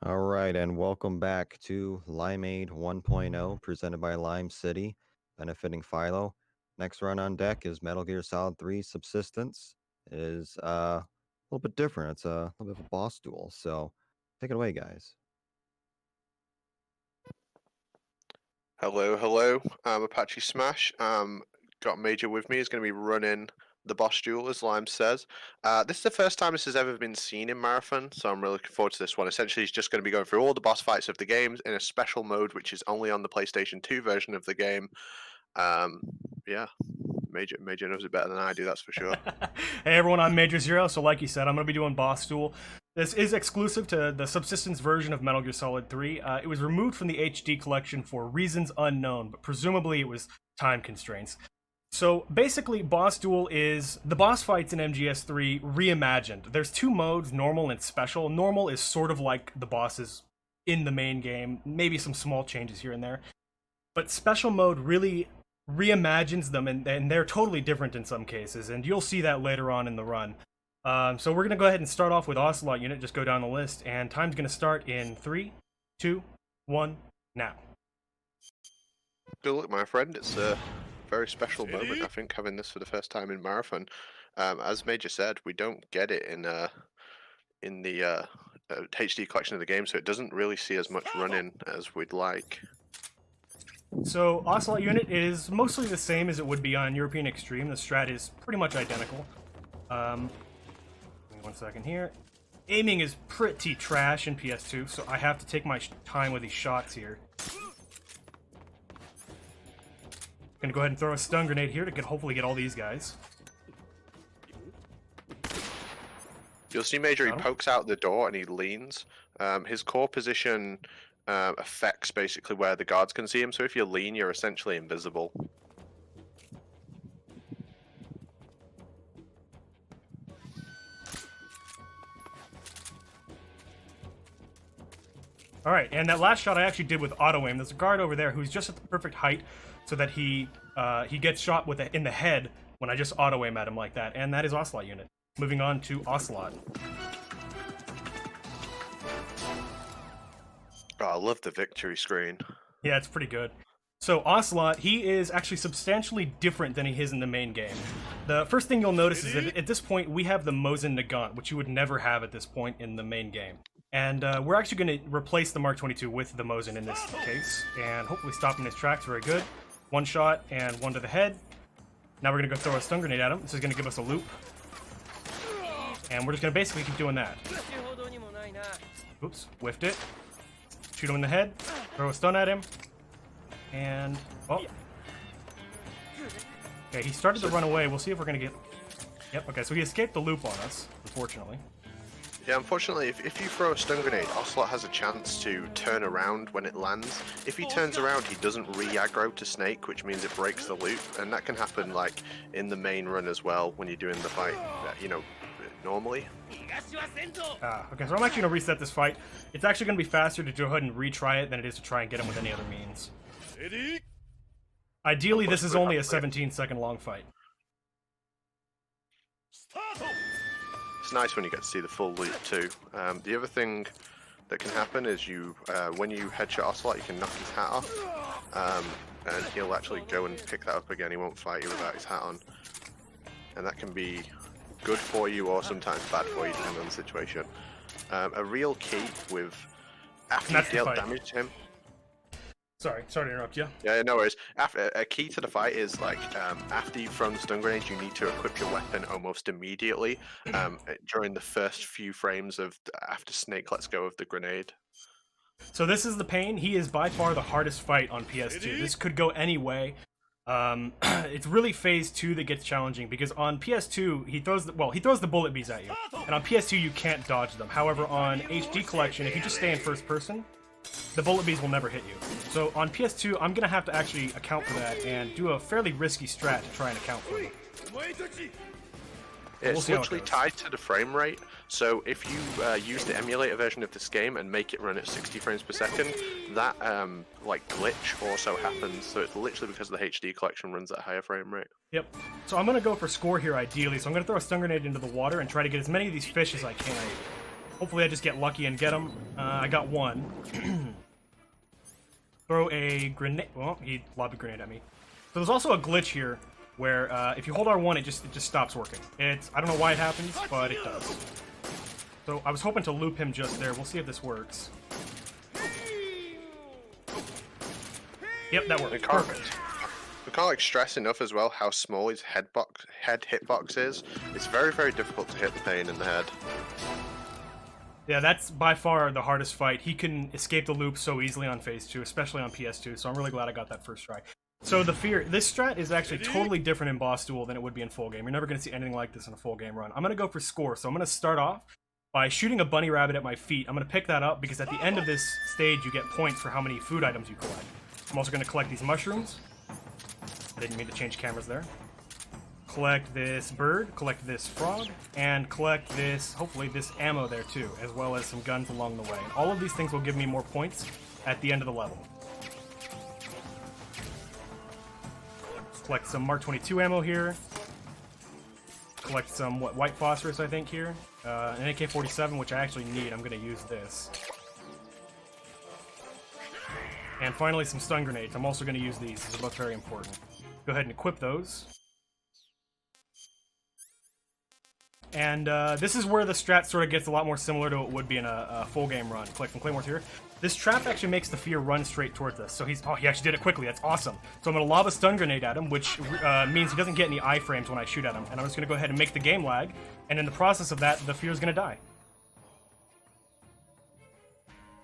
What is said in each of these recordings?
All right, and welcome back to Limeade 1.0, presented by Lime City, benefiting Philo. Next run on deck is Metal Gear Solid 3 Subsistence. It is a little bit different. It's a little bit of a boss duel, so take it away, guys. Hello, hello. I'm Apache Smash. Got Major with me. He's going to be running the boss duel, as Lime says. This is the first time this has ever been seen in Marathon, so I'm really looking forward to this one. Essentially, he's just going to be going through all the boss fights of the games in a special mode, which is only on the PlayStation 2 version of the game. Um, yeah, Major knows it better than I do, that's for sure. Hey everyone, I'm Major Zero. So like you said, I'm going to be doing Boss Duel. This is exclusive to the Subsistence version of Metal Gear Solid 3. It was removed from the HD collection for reasons unknown, but presumably it was time constraints. So basically, Boss Duel is the boss fights in MGS3 reimagined. There's two modes, normal and special. Normal is sort of like the bosses in the main game, maybe some small changes here and there. But special mode really reimagines them, and they're totally different in some cases, and you'll see that later on in the run. So we're going to go ahead and start off with Ocelot Unit, just go down the list, and time's going to start in 3, 2, 1, now. Good luck, my friend. It's a very special moment, I think, having this for the first time in Marathon. As Major said, we don't get it in the HD collection of the game, so it doesn't really see as much running as we'd like. So Ocelot Unit is mostly the same as it would be on European Extreme. The strat is pretty much identical. Give me 1 second here. Aiming is pretty trash in PS2, so I have to take my time with these shots here. Gonna go ahead and throw a stun grenade here to hopefully get all these guys. You'll see Major, he pokes out the door and he leans. His core position affects basically where the guards can see him, so if you lean, you're essentially invisible. Alright, and that last shot I actually did with auto-aim. There's a guard over there who's just at the perfect height so that he gets shot in the head when I just auto-aim at him like that, and that is Ocelot Unit. Moving on to Ocelot. Oh, I love the victory screen. Yeah, it's pretty good. So Ocelot, he is actually substantially different than he is in the main game. The first thing you'll notice is that at this point we have the Mosin Nagant, which you would never have at this point in the main game. And we're actually going to replace the Mark 22 with the Mosin in this case, and hopefully stop him in his tracks. Very good. One shot and one to the head. Now we're going to go throw a stun grenade at him. This is going to give us a loop. And we're just going to basically keep doing that. Oops, whiffed it. Shoot him in the head, throw a stun at him, and, oh. Okay, he started to run away. We'll see if we're going to get... Yep, okay, so he escaped the loop on us, unfortunately. Yeah, unfortunately, if you throw a stun grenade, Ocelot has a chance to turn around when it lands. If he turns around, he doesn't re-aggro to Snake, which means it breaks the loop, and that can happen, like, in the main run as well, when you're doing the fight, you know, normally. Okay, so I'm actually going to reset this fight. It's actually going to be faster to go ahead and retry it than it is to try and get him with any other means. Ideally, this is only a 17-second long fight. It's nice when you get to see the full loop too. The other thing that can happen is when you headshot Ocelot, you can knock his hat off, and he'll actually go and pick that up again. He won't fight you without his hat on, and that can be good for you or sometimes bad for you, depending on the situation. A real key with after you dealt damage to him. Sorry to interrupt you. Yeah, no worries. A key to the fight is like after you've thrown the stun grenade, you need to equip your weapon almost immediately during the first few frames of after Snake lets go of the grenade. So this is the pain. He is by far the hardest fight on PS2. This could go any way. It's really phase 2 that gets challenging because on PS2 he throws the bullet bees at you, and on PS2 you can't dodge them. However, on HD collection, if you just stay in first person, the bullet bees will never hit you. So on PS2, I'm gonna have to actually account for that and do a fairly risky strat to try and account for them. It's literally tied to the frame rate, so if you use the emulator version of this game and make it run at 60 frames per second, that like glitch also happens, so it's literally because the HD collection runs at a higher frame rate. Yep. So I'm gonna go for score here ideally, so I'm gonna throw a stun grenade into the water and try to get as many of these fish as I can. Hopefully I just get lucky and get him. I got one. Throw a grenade. Well, he lobbed a grenade at me. So there's also a glitch here where if you hold R1, it just stops working. I don't know why it happens, but it does. So I was hoping to loop him just there. We'll see if this works. Yep, that worked. Perfect. We can't like stress enough as well how small his head hitbox is. It's very, very difficult to hit the pain in the head. Yeah, that's by far the hardest fight. He can escape the loop so easily on Phase 2, especially on PS2, so I'm really glad I got that first try. So the fear, this strat is actually totally different in Boss Duel than it would be in full game. You're never going to see anything like this in a full game run. I'm going to go for score, so I'm going to start off by shooting a bunny rabbit at my feet. I'm going to pick that up because at the end of this stage you get points for how many food items you collect. I'm also going to collect these mushrooms. I didn't mean to change cameras there. Collect this bird, collect this frog, and collect this, hopefully this ammo there too, as well as some guns along the way. All of these things will give me more points at the end of the level. Collect some Mark 22 ammo here. Collect some, white phosphorus I think here. An AK-47, which I actually need. I'm going to use this. And finally some stun grenades. I'm also going to use these. These are both very important. Go ahead and equip those. And this is where the strat sort of gets a lot more similar to what would be in a full game run. Collect some claymores here. This trap actually makes the fear run straight towards us. So he actually did it quickly. That's awesome. So I'm going to lob a stun grenade at him, which means he doesn't get any iframes when I shoot at him. And I'm just going to go ahead and make the game lag. And in the process of that, the fear is going to die.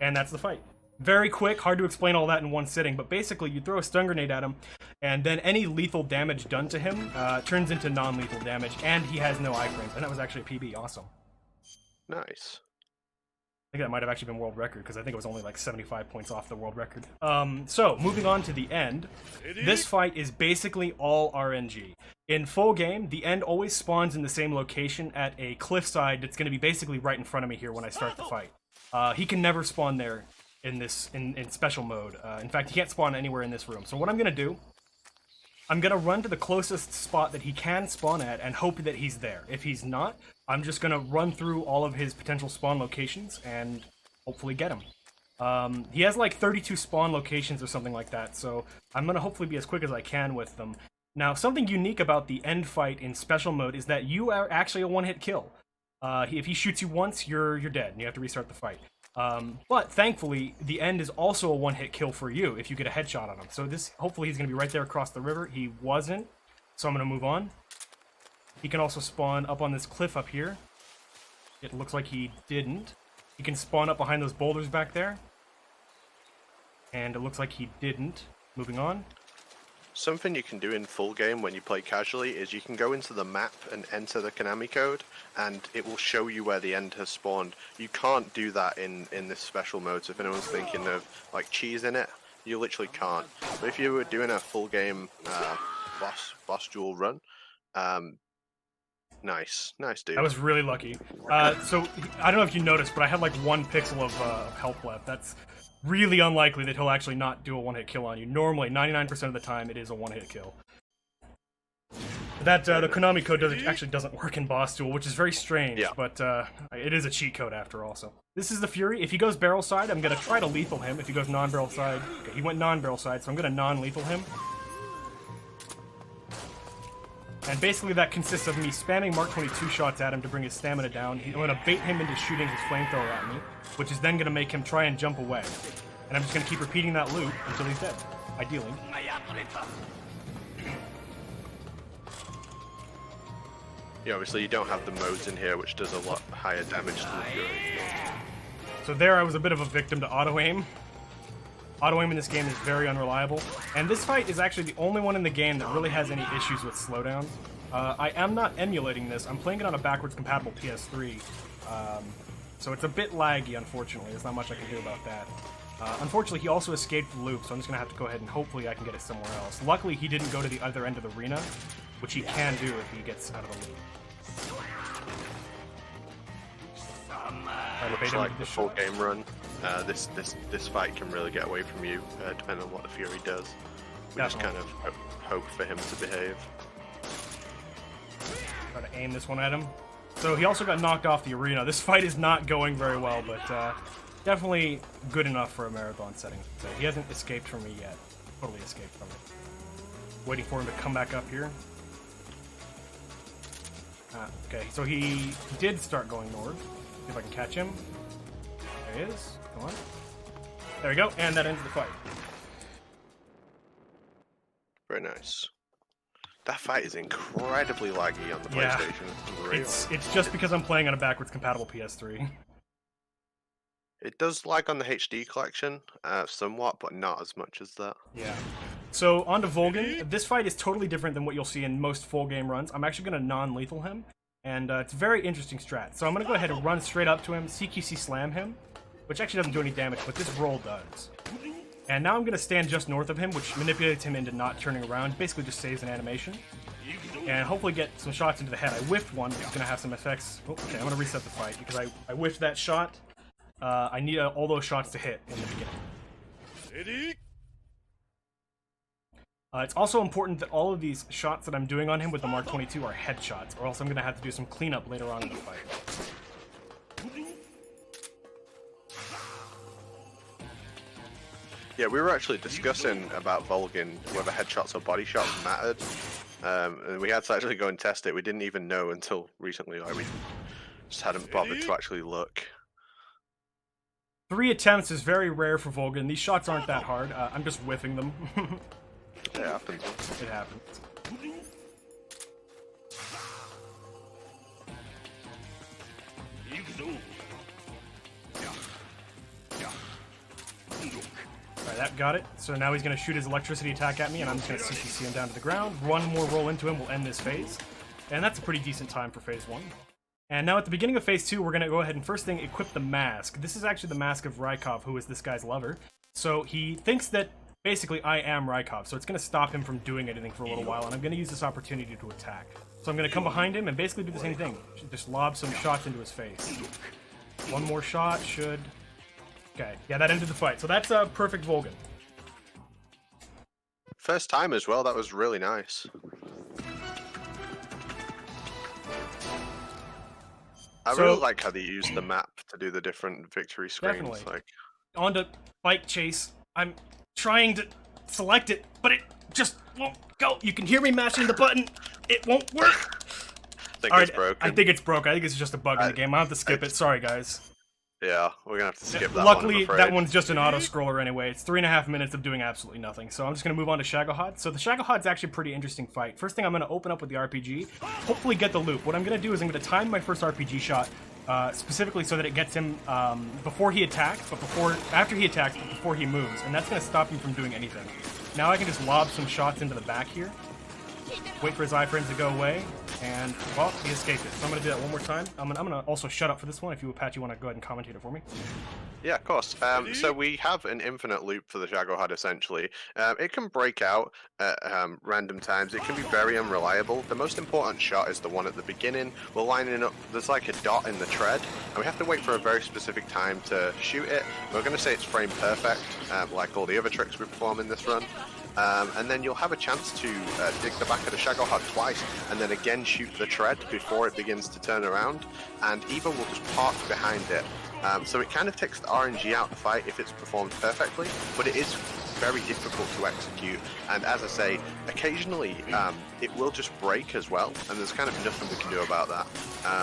And that's the fight. Very quick, hard to explain all that in one sitting, but basically you throw a stun grenade at him, and then any lethal damage done to him turns into non-lethal damage, and he has no iframes. And that was actually a PB. Awesome. Nice. I think that might have actually been world record, because I think it was only like 75 points off the world record. So, moving on to the end. This fight is basically all RNG. In full game, the end always spawns in the same location at a cliffside that's going to be basically right in front of me here when I start the fight. He can never spawn there in special mode. In fact, he can't spawn anywhere in this room. So what I'm going to do, I'm going to run to the closest spot that he can spawn at and hope that he's there. If he's not, I'm just going to run through all of his potential spawn locations and hopefully get him. He has like 32 spawn locations or something like that, so I'm going to hopefully be as quick as I can with them. Now, something unique about the end fight in special mode is that you are actually a one-hit kill. If he shoots you once, you're dead, and you have to restart the fight. But thankfully, the end is also a one-hit kill for you if you get a headshot on him. So hopefully he's going to be right there across the river. He wasn't, so I'm going to move on. He can also spawn up on this cliff up here. It looks like he didn't. He can spawn up behind those boulders back there. And it looks like he didn't. Moving on. Something you can do in full game when you play casually is you can go into the map and enter the Konami code, and it will show you where the end has spawned. You can't do that in this special mode, so if anyone's thinking of like cheese in it, you literally can't. But if you were doing a full game boss duel run, nice dude. I was really lucky. So I don't know if you noticed, but I had like 1 pixel of health left. That's really unlikely that he'll actually not do a one-hit kill on you. Normally, 99% of the time, it is a one-hit kill. That the Konami code actually doesn't work in Boss Duel, which is very strange, yeah. But it is a cheat code after all. So this is the Fury. If he goes barrel side, I'm gonna try to lethal him. If he goes non-barrel side, okay, he went non-barrel side, so I'm gonna non-lethal him. And basically that consists of me spamming Mark 22 shots at him to bring his stamina down. I'm going to bait him into shooting his flamethrower at me, which is then going to make him try and jump away. And I'm just going to keep repeating that loop until he's dead, ideally. Yeah, obviously you don't have the modes in here, which does a lot higher damage to the Fury. So there I was a bit of a victim to auto-aim. Auto-aim in this game is very unreliable, and this fight is actually the only one in the game that really has any issues with slowdown. I am not emulating this, I'm playing it on a backwards compatible PS3, so it's a bit laggy, unfortunately. There's not much I can do about that. Unfortunately, he also escaped the loop, so I'm just going to have to go ahead and hopefully I can get it somewhere else. Luckily, he didn't go to the other end of the arena, which he can do if he gets out of the loop. Much like the full game run, this fight can really get away from you, depending on what the Fury does. We just kind of hope for him to behave. Try to aim this one at him. So he also got knocked off the arena. This fight is not going very well, but definitely good enough for a marathon setting. So he hasn't escaped from me yet. Totally escaped from it. Waiting for him to come back up here. Okay, so he did start going north. See if I can catch him. There he is. Come on. There we go, and that ends the fight. Very nice. That fight is incredibly laggy on the Yeah. PlayStation. It's just because I'm playing on a backwards compatible PS3. It does lag on the HD collection, somewhat, but not as much as that. Yeah. So, on to Volgin. This fight is totally different than what you'll see in most full game runs. I'm actually going to non-lethal him, and it's a very interesting strat. So I'm going to go ahead and run straight up to him, CQC slam him, which actually doesn't do any damage, but this roll does. And now I'm going to stand just north of him, which manipulates him into not turning around, basically just saves an animation. And hopefully get some shots into the head. I whiffed one, which is going to have some effects. Oh, okay, I'm going to reset the fight, because I whiffed that shot. I need all those shots to hit in the beginning. It's also important that all of these shots that I'm doing on him with the Mark 22 are headshots, or else I'm going to have to do some cleanup later on in the fight. Yeah, we were actually discussing about Volgin, whether headshots or body shots mattered. And we had to actually go and test it. We didn't even know until recently. Like, we just hadn't bothered to actually look. 3 attempts is very rare for Volgin. These shots aren't that hard. I'm just whiffing them. It happens. It happens. Alright, that got it. So now he's going to shoot his electricity attack at me, and I'm just going to CCC him down to the ground. One more roll into him will end this phase. And that's a pretty decent time for phase 1. And now at the beginning of phase 2, we're going to go ahead and first thing equip the mask. This is actually the mask of Rykov, who is this guy's lover. So he thinks that basically I am Rykov, so it's going to stop him from doing anything for a little while, and I'm going to use this opportunity to attack. So I'm going to come behind him and basically do the same thing. Just lob some shots into his face. One more shot should... Okay, yeah, that ended the fight. So that's a perfect Volgin. First time as well, that was really nice. I really like how they use the map to do the different victory screens. Definitely. Like, On to bike chase. I'm trying to select it, but it just won't go. You can hear me mashing the button. It won't work. I think it's broken. I think it's broken. I think it's just a bug in the game. I'll have to skip it. Sorry, guys. Yeah, we're gonna have to skip that Luckily, one, that one's just an auto-scroller anyway. It's 3.5 minutes of doing absolutely nothing. So I'm just going to move on to Shagohod. So the Shagohod's actually a pretty interesting fight. First thing, I'm going to open up with the RPG. Hopefully get the loop. What I'm going to do is I'm going to time my first RPG shot specifically so that it gets him before he attacks, but after he attacks, but before he moves. And that's going to stop him from doing anything. Now I can just lob some shots into the back here. Wait for his iframes to go away, and, well, he escaped it. So I'm going to do that one more time. I'm going to also shut up for this one if you, Apache, want to go ahead and commentate it for me. Yeah, of course. So we have an infinite loop for the Shagohod, essentially. It can break out at random times. It can be very unreliable. The most important shot is the one at the beginning. We're lining up, there's like a dot in the tread, and we have to wait for a very specific time to shoot it. We're going to say it's frame perfect, like all the other tricks we perform in this run. And then you'll have a chance to dig the back of the Shagohod twice, and then again shoot the tread before it begins to turn around, and Eva will just park behind it. So it kind of takes the RNG out of the fight if it's performed perfectly, but it is very difficult to execute, and as I say, occasionally it will just break as well, and there's kind of nothing we can do about that.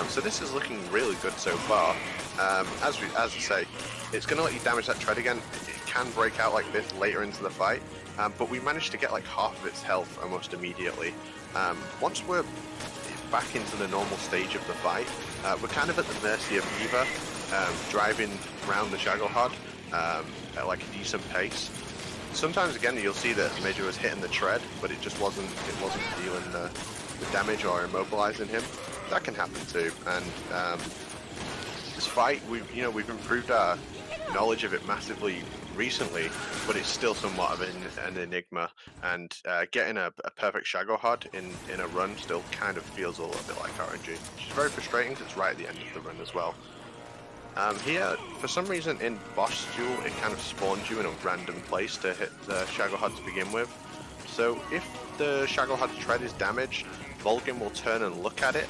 So this is looking really good so far. As I say, it's going to let you damage that tread again. It can break out like this later into the fight, but we managed to get like half of its health almost immediately. Once we're back into the normal stage of the fight, we're kind of at the mercy of Eva, driving around the Shagohod at like a decent pace. Sometimes again you'll see that Major was hitting the tread, but it just wasn't dealing the damage or immobilizing him. That can happen too, and this fight we've improved our knowledge of it massively recently, but it's still somewhat of an enigma, and getting a perfect Shagohod in a run still kind of feels a little bit like RNG, which is very frustrating because it's right at the end of the run as well. Here, for some reason in boss duel, it kind of spawns you in a random place to hit the Shagohod to begin with. So if the Shagohod's tread is damaged, Volgin will turn and look at it,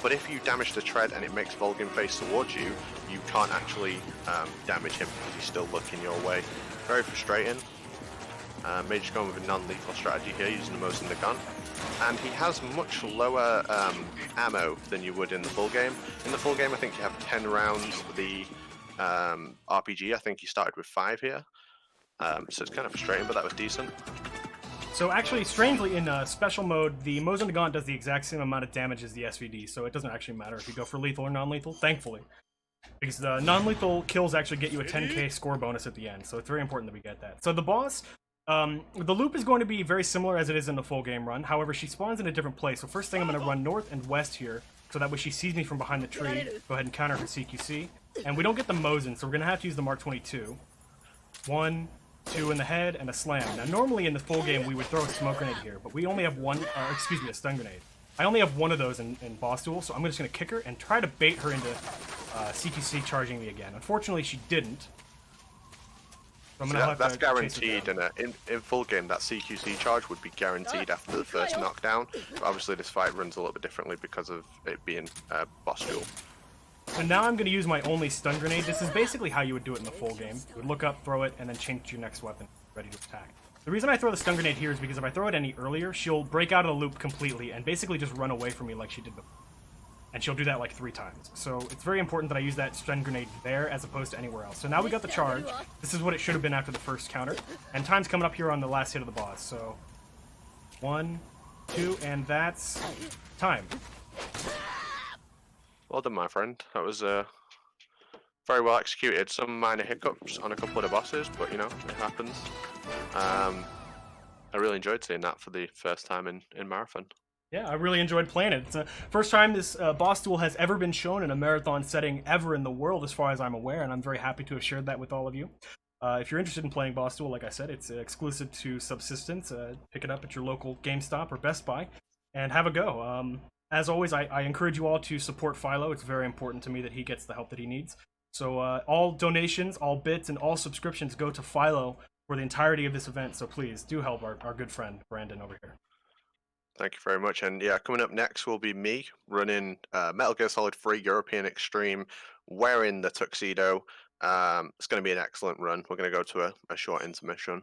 but if you damage the tread and it makes Volgin face towards you, you can't actually damage him because he's still looking your way. Very frustrating. Mage going with a non-lethal strategy here, using the Mosin Nagant. And he has much lower ammo than you would in the full game. In the full game, I think you have 10 rounds. The RPG, I think you started with 5 here. So it's kind of frustrating, but that was decent. So actually, strangely, in special mode, the Mosin Nagant does the exact same amount of damage as the SVD, so it doesn't actually matter if you go for lethal or non-lethal, thankfully. Because the non-lethal kills actually get you a 10k score bonus at the end, so it's very important that we get that. So the boss, the loop is going to be very similar as it is in the full game run, however she spawns in a different place. So first thing I'm going to run north and west here, so that way she sees me from behind the tree. Go ahead and counter her CQC. And we don't get the Mosin, so we're going to have to use the Mark 22. 1, 2 in the head, and a slam. Now normally in the full game we would throw a smoke grenade here, but we only have one, a stun grenade. I only have one of those in boss duel, so I'm just going to kick her and try to bait her into CQC charging me again. Unfortunately she didn't. So that's guaranteed, and in full game that CQC charge would be guaranteed after the first knockdown. But obviously this fight runs a little bit differently because of it being boss duel. So now I'm going to use my only stun grenade. This is basically how you would do it in the full game. You would look up, throw it, and then change to your next weapon, ready to attack. The reason I throw the stun grenade here is because if I throw it any earlier, she'll break out of the loop completely and basically just run away from me like she did before. And she'll do that like 3 times. So it's very important that I use that stun grenade there as opposed to anywhere else. So now we got the charge. This is what it should have been after the first counter. And time's coming up here on the last hit of the boss. So 1, 2, and that's time. Well done, my friend. That was very well executed. Some minor hiccups on a couple of the bosses, but you know, it happens. I really enjoyed seeing that for the first time in Marathon. Yeah, I really enjoyed playing it. It's the first time this boss duel has ever been shown in a marathon setting ever in the world, as far as I'm aware, and I'm very happy to have shared that with all of you. If you're interested in playing boss duel, like I said, it's exclusive to Subsistence. Pick it up at your local GameStop or Best Buy, and have a go. As always, I encourage you all to support Philo. It's very important to me that he gets the help that he needs. So all donations, all bits, and all subscriptions go to Philo for the entirety of this event. So please do help our good friend Brandon over here. Thank you very much. And yeah, coming up next will be me running Metal Gear Solid 3 European Extreme, wearing the tuxedo. It's going to be an excellent run. We're going to go to a short intermission.